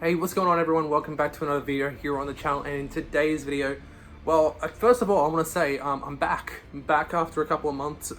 Hey, what's going on everyone? Welcome back to another video here on the channel, and in today's video, well, first of all, I want to say I'm back after a couple of months.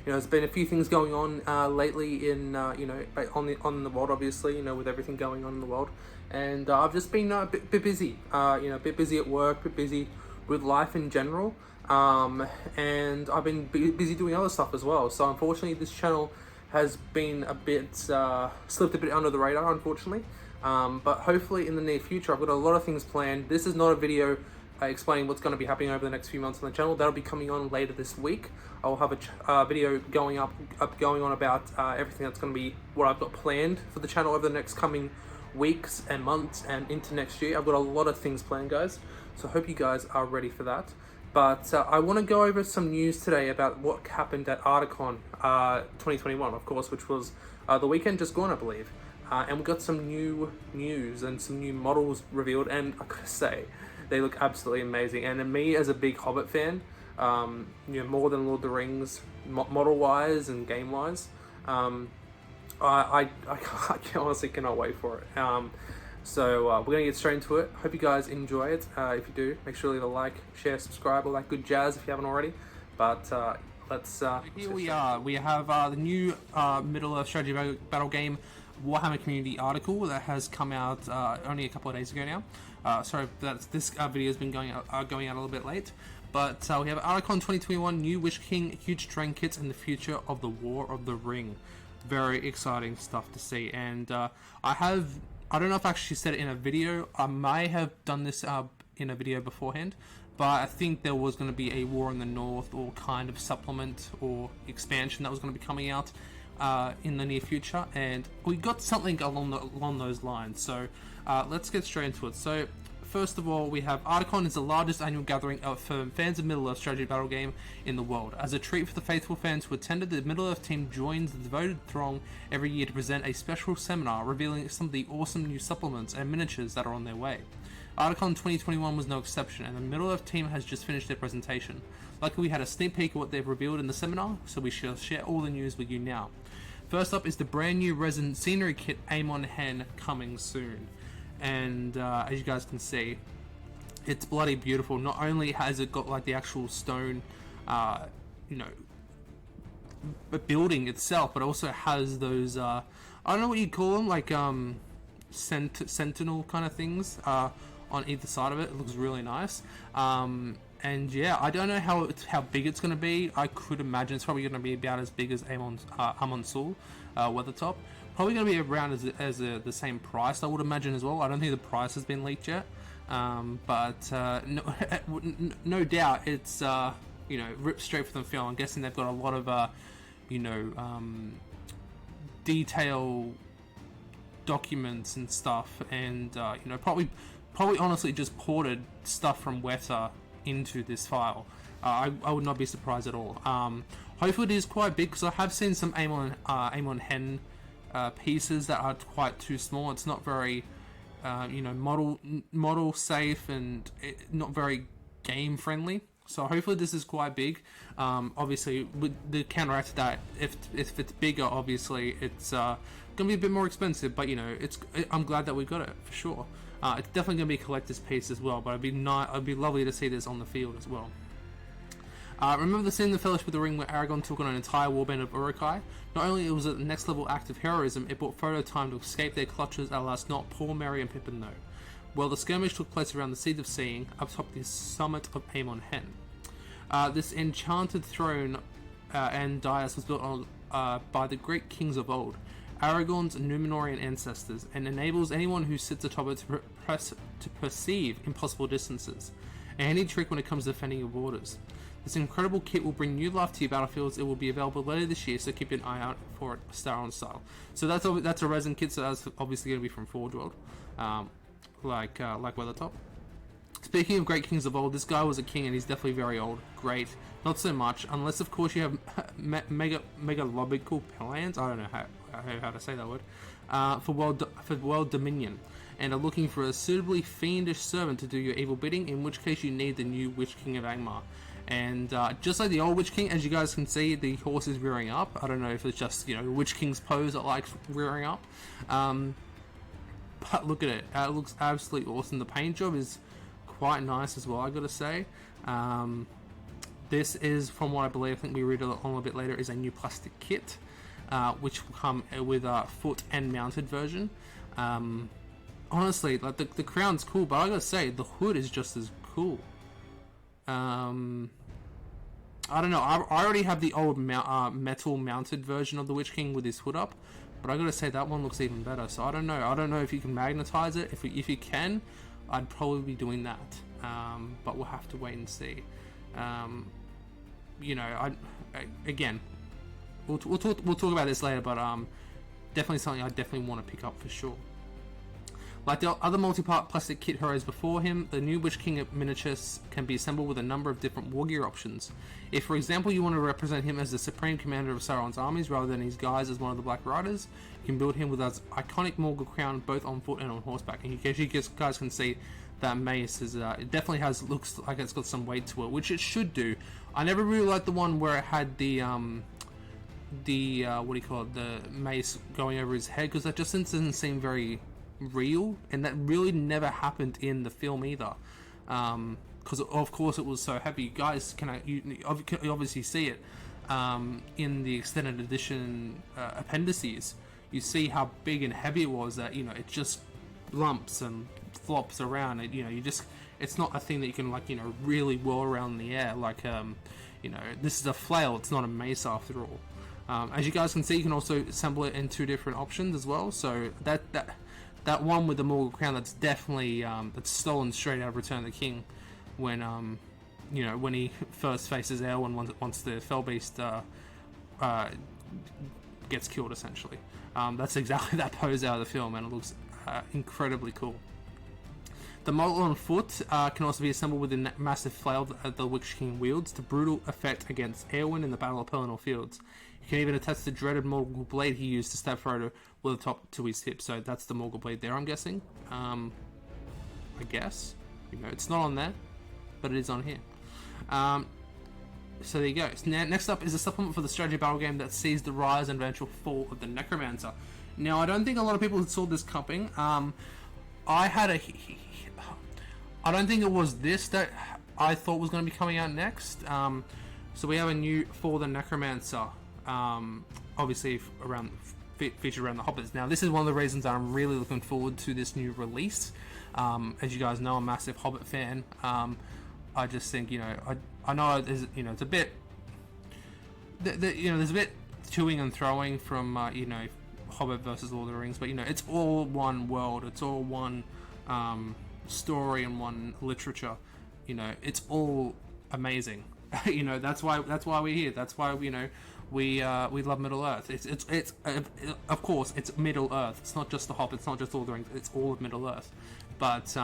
There's been a few things going on lately in on the world, obviously, with everything going on in the world, and I've just been a bit busy, a bit busy at work, a bit busy with life in general, and I've been busy doing other stuff as well. So unfortunately, this channel has been a bit slipped a bit under the radar, unfortunately. But hopefully in the near future, I've got a lot of things planned. This is not a video explaining what's going to be happening over the next few months on the channel. That'll be coming on later this week. I'll have a video going on about everything that's going to be what I've got planned for the channel over the next coming weeks and months and into next year. I've got a lot of things planned, guys, so I hope you guys are ready for that. But I want to go over some news today about what happened at Ardacon 2021, of course, which was the weekend just gone, I believe. And we got some new news and some new models revealed, and I gotta say, they look absolutely amazing. And me, as a big Hobbit fan, more than Lord of the Rings, model-wise and game-wise, I honestly cannot wait for it. So we're gonna get straight into it. Hope you guys enjoy it. If you do, make sure to leave a like, share, subscribe, all that good jazz if you haven't already. But here we are. We have the new Middle-earth strategy battle game Warhammer community article that has come out only a couple of days ago now. Sorry, this video has been going out a little bit late. But we have Ardacon 2021, new Witch King, huge terrain kits, and the future of the War of the Ring. Very exciting stuff to see. And I don't know if I actually said it in a video. I may have done this in a video beforehand, but I think there was going to be a War in the North or kind of supplement or expansion that was going to be coming out in the near future, and we got something along those lines. So let's get straight into it. So first of all, we have Ardacon is the largest annual gathering for fans of Middle-earth strategy battle game in the world. As a treat for the faithful fans who attended, the Middle-earth team joins the devoted throng every year to present a special seminar revealing some of the awesome new supplements and miniatures that are on their way. Ardacon 2021 was no exception, and the Middle-earth team has just finished their presentation. Luckily, we had a sneak peek of what they've revealed in the seminar, so we shall share all the news with you now. First up is the brand new resin scenery kit Amon Hen, coming soon. And as you guys can see, it's bloody beautiful. Not only has it got like the actual stone, building itself, but also has those, I don't know what you call them, like sentinel kind of things on either side of it. It looks really nice. And yeah, I don't know how big it's going to be. I could imagine it's probably going to be about as big as Amon Sul, Weathertop. Probably going to be around as the same price, I would imagine as well. I don't think the price has been leaked yet, but no doubt it's ripped straight from the film. I'm guessing they've got a lot of detail documents and stuff, and probably honestly just ported stuff from Weta into this file. I would not be surprised at all. Hopefully it is quite big, because I have seen some Amon Hen pieces that are quite too small. It's not very model safe, and not very game friendly. So hopefully this is quite big. Obviously, with the counteract to that, if it's bigger, obviously it's gonna be a bit more expensive. But I'm glad that we got it for sure. It's definitely going to be a collector's piece as well, but it'd be lovely to see this on the field as well. Remember the scene in the Fellowship of the Ring where Aragorn took on an entire warband of Uruk-hai? Not only was it the next level act of heroism, it brought Frodo time to escape their clutches, alas not poor Merry and Pippin though. Well, the skirmish took place around the Seeds of Seeing, up top the summit of Amon Hen. This enchanted throne and dais was built on, by the great kings of old, Aragorn's Numenorean ancestors, and enables anyone who sits atop it to perceive impossible distances. A handy trick when it comes to defending your borders. This incredible kit will bring new life to your battlefields. It will be available later this year, so keep an eye out for it, Star on Style. So that's a resin kit, so that's obviously going to be from Forge World, like Weathertop. Speaking of great kings of old, this guy was a king, and he's definitely very old. Great. Not so much, unless of course you have megalobical plans. I don't know how to say that word. For world dominion, and are looking for a suitably fiendish servant to do your evil bidding, in which case you need the new Witch King of Angmar. And just like the old Witch King, as you guys can see, the horse is rearing up. I don't know if it's just, Witch King's pose that likes rearing up. but look at it. It looks absolutely awesome. The paint job is quite nice as well, I gotta say. This is, from what I believe, I think we read on a little bit later, is a new plastic kit, which will come with a foot and mounted version. Honestly, like the crown's cool, but I gotta say the hood is just as cool. I don't know. I already have the old metal mounted version of the Witch King with his hood up, but I gotta say that one looks even better. So I don't know. I don't know if you can magnetize it. If you can, I'd probably be doing that. But we'll have to wait and see. You know, again, we'll talk about this later, but definitely something I definitely want to pick up for sure. Like the other multi-part plastic kit heroes before him, the new Witch King miniatures can be assembled with a number of different war gear options. If, for example, you want to represent him as the supreme commander of Sauron's armies rather than his guise as one of the Black Riders, you can build him with his iconic Morgul crown both on foot and on horseback. And you guys can see that mace is it definitely looks like it's got some weight to it, which it should do. I never really liked the one where it had the what do you call it, the mace going over his head, because that just doesn't seem very real, and that really never happened in the film either, because of course it was so heavy. You guys can you obviously see it in the extended edition appendices. You see how big and heavy it was, that, you know, it just lumps and flops around. It, you know, it's not a thing that you can, like, you know, really whirl around in the air, like, you know, this is a flail, it's not a mace after all. As you guys can see, you can also assemble it in two different options as well. So that one with the Morgul crown, that's definitely that's stolen straight out of Return of the King, when you know, when he first faces Eowyn once the Fell Beast gets killed, essentially. That's exactly that pose out of the film, and it looks incredibly cool. The model on foot can also be assembled with a massive flail that the Witch King wields to brutal effect against Eowyn in the Battle of Pelennor Fields. You can even attach the dreaded Morgul blade he used to stab Frodo with the top to his hip. So that's the Morgul blade there, I'm guessing. I guess. You know, it's not on there, but it is on here. So there you go. So next up is a supplement for the strategy battle game that sees the rise and eventual fall of the Necromancer. Now, I don't think a lot of people saw this coming. I don't think it was this that I thought was going to be coming out next. So we have a new For the Necromancer, obviously featured around the Hobbits. Now, this is one of the reasons that I'm really looking forward to this new release. As you guys know, I'm a massive Hobbit fan. I just think, you know, I know there's, you know, it's a bit, you know, there's a bit toing and throwing from you know, Hobbit versus Lord of the Rings, but, you know, it's all one world, it's all one story and one literature. You know, it's all amazing. You know, that's why we're here. That's why, you know, we love Middle Earth. It's of course it's Middle Earth. It's not just the Hobbit. It's not just Lord of the Rings. It's all of Middle Earth. But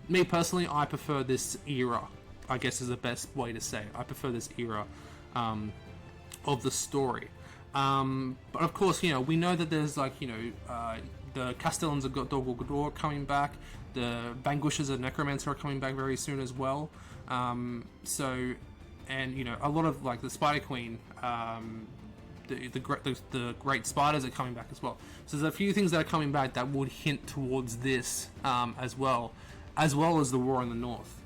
me personally, I prefer this era, I guess is the best way to say it. I prefer this era of the story. But of course, you know, we know that there's, like, you know, the Castellans of Dol Guldur coming back. The Vanquishers of Necromancer are coming back very soon as well. So, and, you know, a lot of, like, the Spider Queen, the great spiders are coming back as well. So there's a few things that are coming back that would hint towards this as well as the War in the North.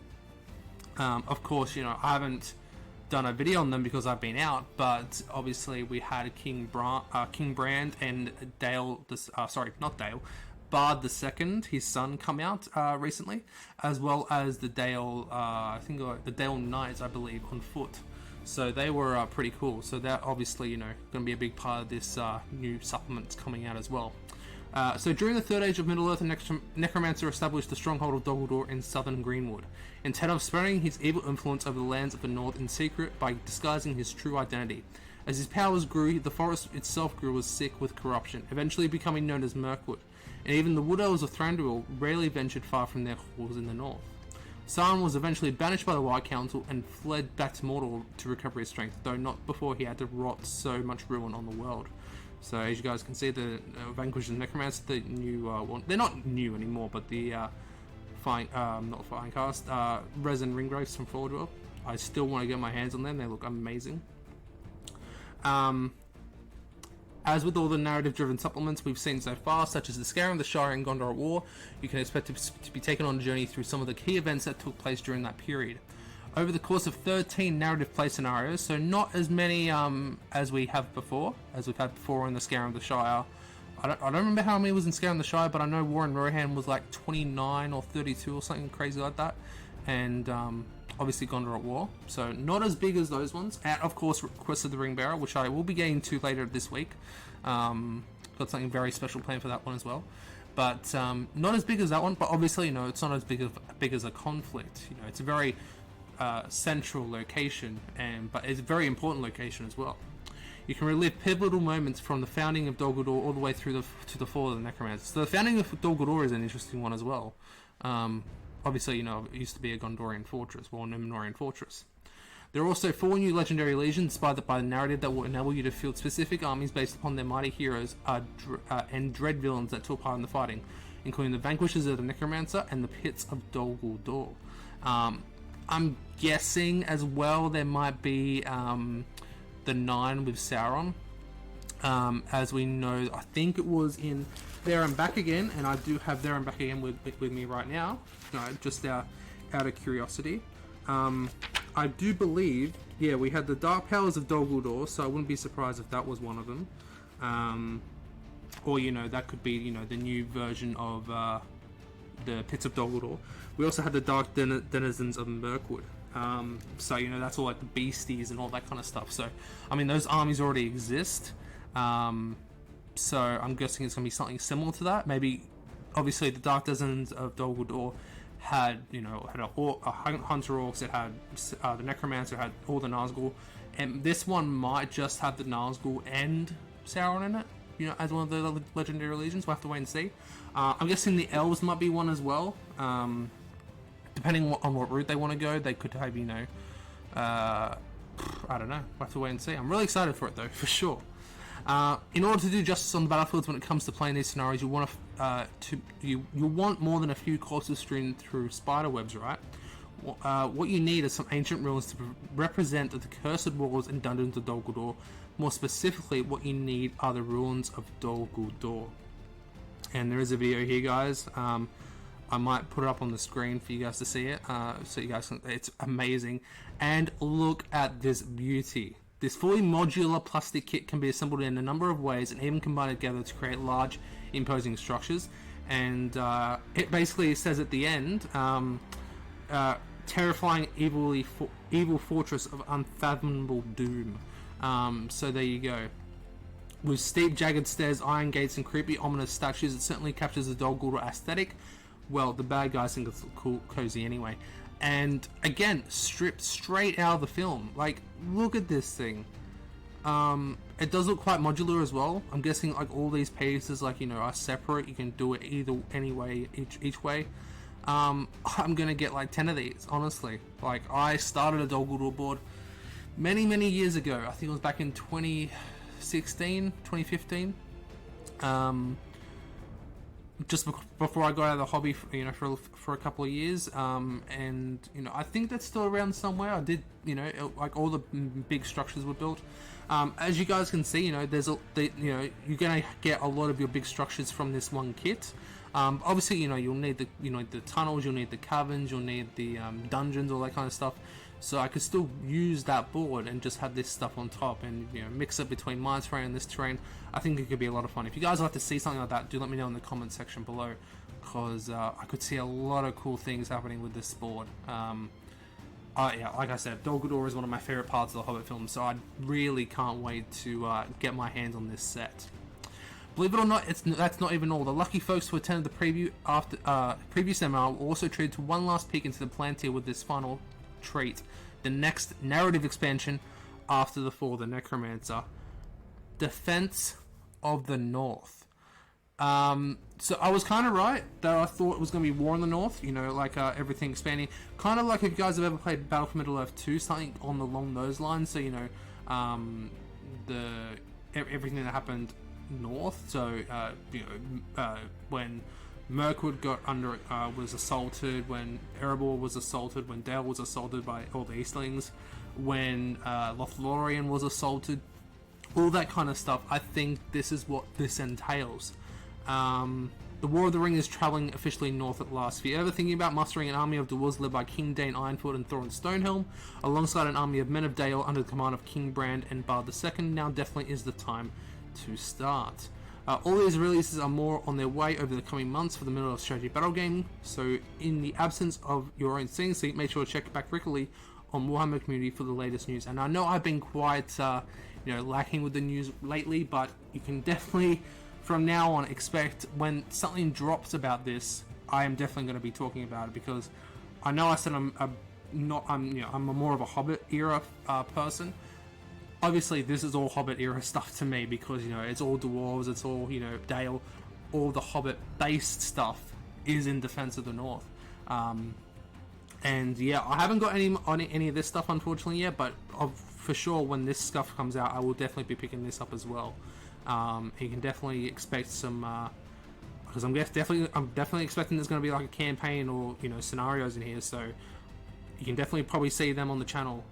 Of course, you know, I haven't done a video on them because I've been out, but obviously we had King Brand and Bard II, his son, come out recently, as well as the Dale, the Dale Knights, I believe, on foot. So they were pretty cool. So they're obviously, you know, going to be a big part of this new supplement coming out as well. So during the Third Age of Middle-earth, Necromancer established the stronghold of Dol Guldur in southern Greenwood, intent of spreading his evil influence over the lands of the North in secret by disguising his true identity. As his powers grew, the forest itself grew as sick with corruption, eventually becoming known as Mirkwood, and even the Wood Elves of Thranduil rarely ventured far from their halls in the north. Sauron was eventually banished by the White Council and fled back to Mordor to recover his strength, though not before he had to wrought so much ruin on the world. So as you guys can see, the Vanquishers and Necromancer, the new well, they're not new anymore, but the not Finecast, Resin Ringwraiths from Fordwell. I still want to get my hands on them. They look amazing. As with all the narrative-driven supplements we've seen so far, such as the Scaring of the Shire and Gondor at War, you can expect to be taken on a journey through some of the key events that took place during that period. Over the course of 13 narrative play scenarios, so not as many as we've had before in the Scaring of the Shire. I don't remember how many was in Scaring of the Shire, but I know War in Rohan was like 29 or 32 or something crazy like that. And obviously Gondor at War, so not as big as those ones. And of course Quest of the Ring Bearer, which I will be getting to later this week. Got something very special planned for that one as well, but not as big as that one. But obviously, it's not as big as a conflict. It's a very central location, but it's a very important location as well. You can relive pivotal moments from the founding of Dol Guldur all the way through to the fall of the Necromancer. So the founding of Dol Guldur is an interesting one as well. Obviously, it used to be a Gondorian fortress, or a Numenorean fortress. There are also 4 new legendary legions inspired by the narrative that will enable you to field specific armies based upon their mighty heroes and dread villains that took part in the fighting, including the Vanquishers of the Necromancer and the Pits of Dol Guldur. I'm guessing as well there might be the 9 with Sauron. As we know, I think it was in There and Back Again, and I do have There and Back Again with me right now, just out of curiosity. I do believe, we had the Dark Powers of Dol Guldur, so I wouldn't be surprised if that was one of them. Or, that could be, the new version of the Pits of Dol Guldur. We also had the Dark Denizens of Mirkwood. So, that's all like the beasties and all that kind of stuff. So, those armies already exist. So I'm guessing it's going to be something similar to that. Maybe, obviously, the Dark Denizens of Dol Guldur had a Hunter Orcs. It had the Necromancer, had all the Nazgul, and this one might just have the Nazgul and Sauron in it. As one of the legendary legions. We'll have to wait and see. I'm guessing the Elves might be one as well. Depending on what route they want to go, they could have, I don't know. We'll have to wait and see. I'm really excited for it though, for sure. In order to do justice on the battlefields when it comes to playing these scenarios, you want you want more than a few courses strewn through spider webs, right? What you need is some ancient ruins to represent the cursed walls and dungeons of Dol Guldur. More specifically, what you need are the ruins of Dol Guldur. And there is a video here, guys. I might put it up on the screen for you guys to see it, so you guys can. It's amazing. And look at this beauty. This fully modular plastic kit can be assembled in a number of ways and even combined together to create large, imposing structures. And it basically says at the end, terrifying, evil fortress of unfathomable doom. So there you go. With steep, jagged stairs, iron gates, and creepy, ominous statues, it certainly captures the Dol Guldur aesthetic. Well, the bad guys think it's cool, cozy anyway. And again, stripped straight out of the film. Like, look at this thing. It does look quite modular as well. I'm guessing like all these pieces, are separate. You can do it any way, each way. I'm gonna get like 10 of these, honestly. Like, I started a Dol Guldur board many years ago. I think it was back in 2016, 2015. Just before I got out of the hobby, for a couple of years, and I think that's still around somewhere. I did, like all the big structures were built. As you guys can see, there's you're gonna get a lot of your big structures from this one kit. Obviously, you'll need the tunnels, you'll need the caverns, you'll need the dungeons, all that kind of stuff. So I could still use that board and just have this stuff on top and mix it between my terrain and this terrain. I think it could be a lot of fun. If you guys would like to see something like that, do let me know in the comment section below, because I could see a lot of cool things happening with this board. Yeah, like I said, Dol Guldur is one of my favorite parts of the Hobbit film, so I really can't wait to get my hands on this set. Believe it or not, that's not even all. The lucky folks who attended the preview seminar were also treated to one last peek into the Palantir with this final treat, the next narrative expansion after the fall of the Necromancer, Defense of the North. So I was kind of right that I thought it was going to be War in the North, everything expanding, kind of like if you guys have ever played Battle for Middle-earth 2, something along those lines. So everything that happened north. So when Mirkwood got was assaulted, when Erebor was assaulted, when Dale was assaulted by all the Eastlings, when Lothlorien was assaulted, all that kind of stuff. I think this is what this entails. The War of the Ring is travelling officially north at last. If you're ever thinking about mustering an army of dwarves led by King Dane Ironfoot and Thorin Stonehelm, alongside an army of men of Dale under the command of King Brand and Bard II, now definitely is the time to start. All these releases are more on their way over the coming months for the Middle Earth strategy battle game, so in the absence of your own scene seat, make sure to check back regularly on Warhammer Community for the latest news. And I know I've been quite lacking with the news lately, but you can definitely from now on expect when something drops about this, I am definitely going to be talking about it, because I know I said I'm more of a Hobbit era person. Obviously, this is all Hobbit era stuff to me, because it's all dwarves, it's all Dale, all the Hobbit based stuff is in Defense of the North. And yeah, I haven't got any of this stuff unfortunately yet, but for sure when this stuff comes out, I will definitely be picking this up as well. You can definitely expect some, because I'm definitely expecting there's going to be like a campaign or scenarios in here, so you can definitely probably see them on the channel.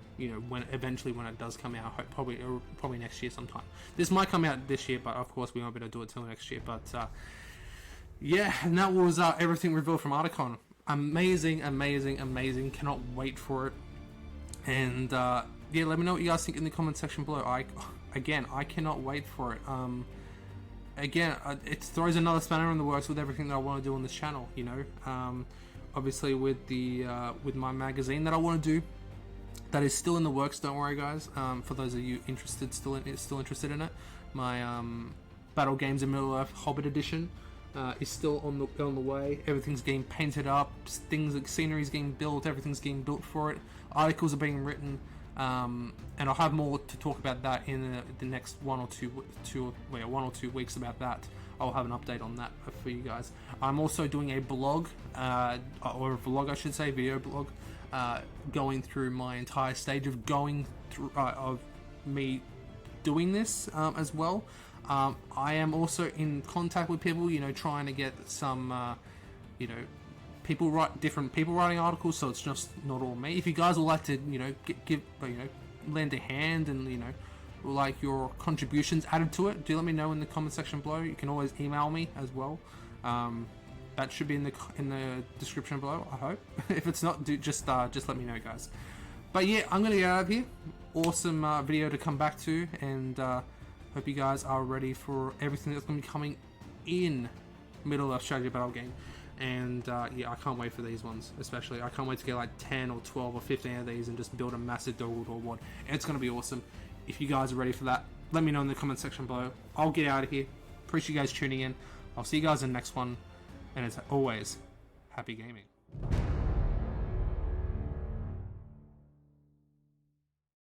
When it does come out, probably next year sometime. This might come out this year, but of course we won't be able to do it till next year. But yeah, and that was everything revealed from Ardacon. Amazing. Cannot wait for it. And yeah, let me know what you guys think in the comment section below. I cannot wait for it. It throws another spanner in the works with everything that I want to do on this channel. Obviously with the with my magazine that I want to do, that is still in the works. Don't worry, guys. For those of you interested, still interested in it, my Battle Games in Middle Earth Hobbit Edition is still on the way. Everything's getting painted up, scenery's getting built, everything's getting built for it. Articles are being written, and I'll have more to talk about that in the next 1 or 2 weeks about that. I'll have an update on that for you guys. I'm also doing a blog, or a vlog I should say, video blog, going through my entire stage of going through of me doing this as well. I am also in contact with people, trying to get some, different people writing articles, so it's just not all me. If you guys would like to, lend a hand and like your contributions added to it, do let me know in the comment section below. You can always email me as well. That should be in the description below, I hope. If it's not, just let me know, guys. But yeah, I'm gonna get out of here. Awesome video to come back to, and hope you guys are ready for everything that's gonna be coming in Middle Earth strategy battle game. And yeah, I can't wait for these ones, especially. I can't wait to get like 10 or 12 or 15 of these and just build a massive Dogwood or what. It's gonna be awesome. If you guys are ready for that, let me know in the comment section below. I'll get out of here. Appreciate you guys tuning in. I'll see you guys in the next one. And as always, happy gaming.